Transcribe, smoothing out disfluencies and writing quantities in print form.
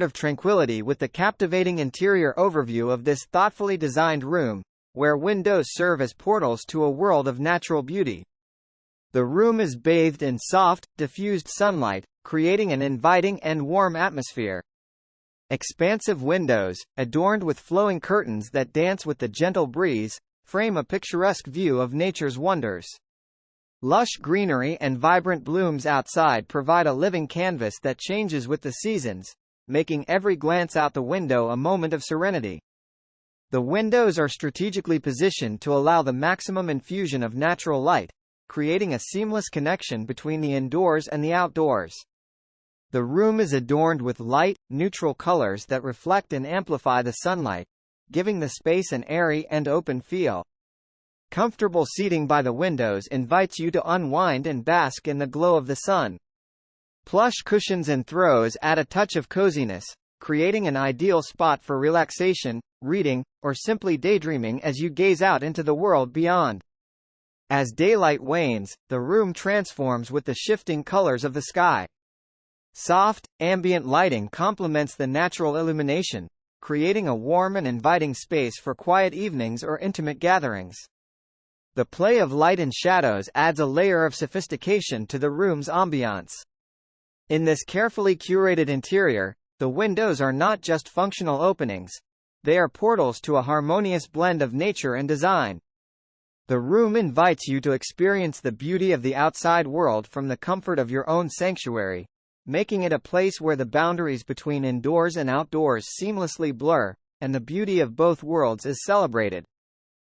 of tranquility with the captivating interior overview of this thoughtfully designed room, where windows serve as portals to a world of natural beauty. The room is bathed in soft, diffused sunlight, creating an inviting and warm atmosphere. Expansive windows, adorned with flowing curtains that dance with the gentle breeze, frame a picturesque view of nature's wonders. Lush greenery and vibrant blooms outside provide a living canvas that changes with the seasons, making every glance out the window a moment of serenity. The windows are strategically positioned to allow the maximum infusion of natural light, creating a seamless connection between the indoors and the outdoors. The room is adorned with light, neutral colors that reflect and amplify the sunlight, giving the space an airy and open feel. Comfortable seating by the windows invites you to unwind and bask in the glow of the sun. Plush cushions and throws add a touch of coziness, creating an ideal spot for relaxation, reading, or simply daydreaming as you gaze out into the world beyond. As daylight wanes, the room transforms with the shifting colors of the sky. Soft, ambient lighting complements the natural illumination, creating a warm and inviting space for quiet evenings or intimate gatherings. The play of light and shadows adds a layer of sophistication to the room's ambiance. In this carefully curated interior, the windows are not just functional openings. They are portals to a harmonious blend of nature and design. The room invites you to experience the beauty of the outside world from the comfort of your own sanctuary, making it a place where the boundaries between indoors and outdoors seamlessly blur, and the beauty of both worlds is celebrated.